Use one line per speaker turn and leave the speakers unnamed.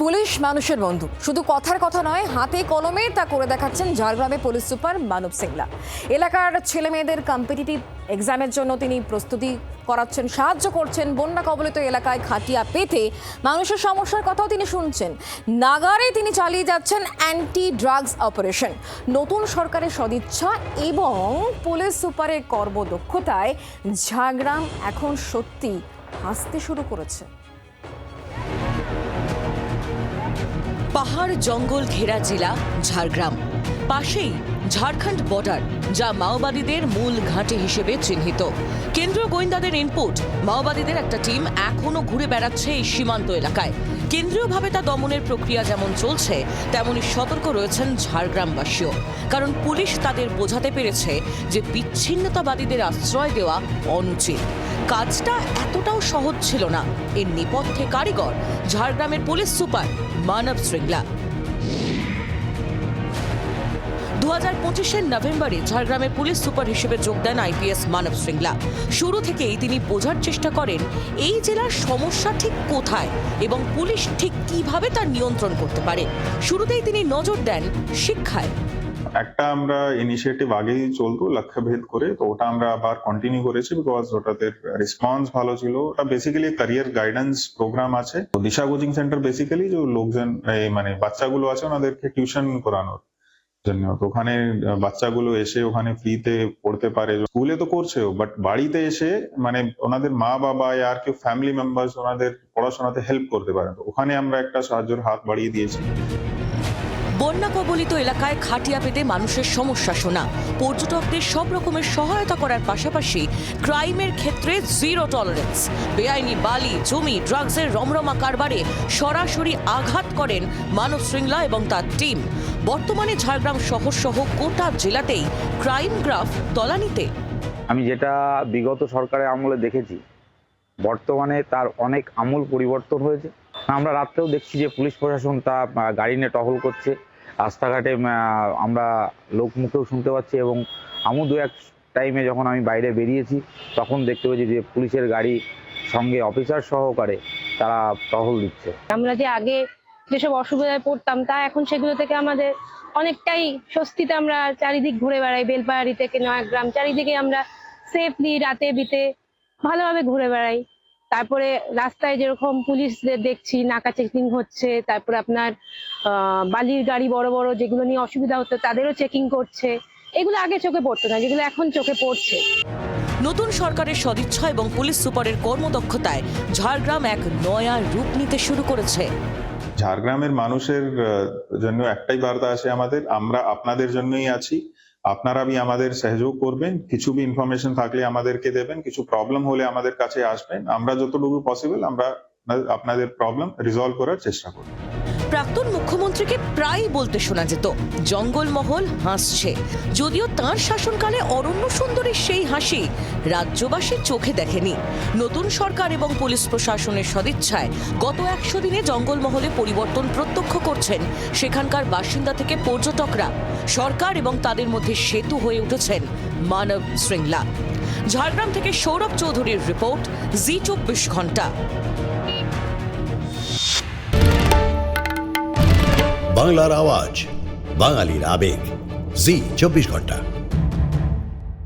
Police মানুষের বন্ধু, শুধু কথার কথা নয়, হাতে কলমে তা করে দেখাচ্ছেন ঝাড়গ্রামে পুলিশ সুপার মানব সিংলা। এলাকার ছেলে মেয়েদের কম্পিটিটিভ এক্সামের জন্য তিনি প্রস্তুতি করাচ্ছেন, সাহায্য করছেন। বন্যা কবলিত এলাকায় খাটিয়া পেতে মানুষের সমস্যার কথাও তিনি শুনছেন। নাগারে তিনি চালিয়ে যাচ্ছেন অ্যান্টি ড্রাগস অপারেশন। নতুন সরকারের সদিচ্ছা এবং পুলিশ সুপারের কর্মদক্ষতায় ঝাড়গ্রাম এখন সত্যি হাসতে শুরু করেছে।
পাহাড় জঙ্গল ঘেরা জেলা ঝাড়গ্রাম, পাশেই ঝাড়খণ্ড বর্ডার, যা মাওবাদীদের মূল ঘাঁটি হিসেবে চিহ্নিত। কেন্দ্রীয় গোয়েন্দাদের ইনপুট, মাওবাদীদের একটা টিম এখনো ঘুরে বেড়াচ্ছে এই সীমান্ত এলাকায়। কেন্দ্রীয়ভাবে তা দমনের প্রক্রিয়া যেমন চলছে, তেমনই সতর্ক রয়েছেন ঝাড়গ্রামবাসীও। কারণ পুলিশ তাদের বোঝাতে পেরেছে যে বিচ্ছিন্নতাবাদীদের আশ্রয় দেওয়া অনুচিত। কাজটা এতটাও সহজ ছিল না। এর নেপথ্যে কারিগর ঝাড়গ্রামের পুলিশ সুপার মানব সিংলা। 2025-এর নভেম্বরে ঝাড়গ্রামের পুলিশ সুপার হিসেবে যোগ দেন আইপিএস মানব সিংলা। শুরু থেকেই তিনি বোঝার চেষ্টা করেন এই জেলার সমস্যা ঠিক কোথায় এবং পুলিশ ঠিক কিভাবে তার নিয়ন্ত্রণ করতে পারে। শুরুতেই তিনি নজর দেন শিক্ষায়।
একটা আমরা ইনিশিয়েটিভ আগেই চলতো লক্ষ্যভেদ করে, তো ওটা আমরা আবার কন্টিনিউ করেছি বিকজ ওটাতে রেসপন্স ভালো ছিল। ওটা বেসিক্যালি ক্যারিয়ার গাইডেন্স প্রোগ্রাম আছে। তো দিশা কোচিং সেন্টার বেসিক্যালি যে লোকজন মানে বাচ্চাগুলো আছে ওনাদেরকে টিউশন করানোর জন্য। তো ওখানে বাচ্চাগুলো এসে ওখানে ফ্রিতে পড়তে পারে। স্কুলে তো করছেও, বাট বাড়িতে এসে মানে ওনাদের মা বাবা আর কেউ ফ্যামিলি মেম্বার্স ওনাদের পড়াশোনাতে হেল্প করতে পারেন। তো ওখানে আমরা একটা সাহায্যের হাত বাড়িয়ে দিয়েছি।
বন্যা কবলিত এলাকায় খাটিয়া পেতে মানুষের সমস্যা শোনা, পর্যটকদের সব রকমের সহায়তা করার পাশাপাশি ক্রাইমের ক্ষেত্রে জিরো টলারেন্স, বেআইনি বালি, জমি, ড্রাগসের রমরমা কারবারে সরাসরি আঘাত করেন মানব সিংলা এবং তার টিম। বর্তমানে ঝাড়গ্রাম শহর সহ গোটা জেলাতেই ক্রাইম গ্রাফ তলানিতে।
আমি যেটা বিগত সরকারের আমলে দেখেছি, বর্তমানে তার অনেক আমূল পরিবর্তন হয়েছে। আমরা রাত্রেও দেখছি যে পুলিশ প্রশাসন তা গাড়ি নিয়ে টহল করছে, রাস্তাঘাটে আমরা লোকমুখেও শুনতে পাচ্ছি। এবং আমু দু এক টাইমে যখন আমি বাইরে বেরিয়েছি তখন দেখতে পেয়েছি যে পুলিশের গাড়ি সঙ্গে অফিসার সহকারে তারা টহল দিচ্ছে।
আমরা যে আগে যেসব অসুবিধায় পড়তাম তা এখন সেগুলো থেকে আমাদের অনেকটাই স্বস্তিতে আমরা চারিদিক ঘুরে বেড়াই। বেলপাহাড়ি থেকে নয়াগ্রাম চারিদিকে আমরা সেফলি রাতে বিতে ভালোভাবে ঘুরে বেড়াই। তারপরে রাস্তায় যেরকম পুলিশদের দেখছি নাকা চেকিং হচ্ছে, তারপরে আপনার বালির গাড়ি বড় বড় যেগুলো নিয়ে অসুবিধা হতো তাদেরও চেকিং করছে। এগুলো আগে চোখে পড়তো না, যেগুলো এখন চোখে পড়ছে।
নতুন সরকারের সদিচ্ছা এবং পুলিশ সুপারের কর্মদক্ষতায় ঝাড়গ্রাম এক নয়া রূপ নিতে শুরু করেছে।
ঝাড়গ্রামের মানুষের জন্য একটাই বার্তা আছে আমাদের, আমরা আপনাদের জন্যই আছি। আপনারা আমাদের সহযোগ করবেন, কিছু বি ইনফরমেশন থাকলে আমাদেরকে দেবেন, কিছু প্রবলেম হলে আমাদের কাছে আসবেন। আমরা যতটুকু পসিবল আমরা আপনাদের প্রবলেম রিজলভ করার চেষ্টা করব।
প্রাক্তন মুখ্যমন্ত্রীকে প্রায় বলতে শোনা যেত জঙ্গলমহল হাসছে, যদিও তাঁর শাসনকালে অরণ্য সুন্দরীর সেই হাসি রাজ্যবাসীর চোখে দেখেনি। নতুন সরকার এবং পুলিশ প্রশাসনের সদিচ্ছায় গত 100 দিনে জঙ্গলমহলে পরিবর্তন প্রত্যক্ষ করছেন সেখানকার বাসিন্দা থেকে পর্যটকরা। সরকার এবং তাদের মধ্যে সেতু হয়ে উঠেছেন মানব সিংলা। ঝাড়গ্রাম থেকে সৌরভ চৌধুরীর রিপোর্ট, জি24 ঘন্টা।
বাংলার আওয়াজ, বাঙালির আবেগ, জি24 ঘন্টা।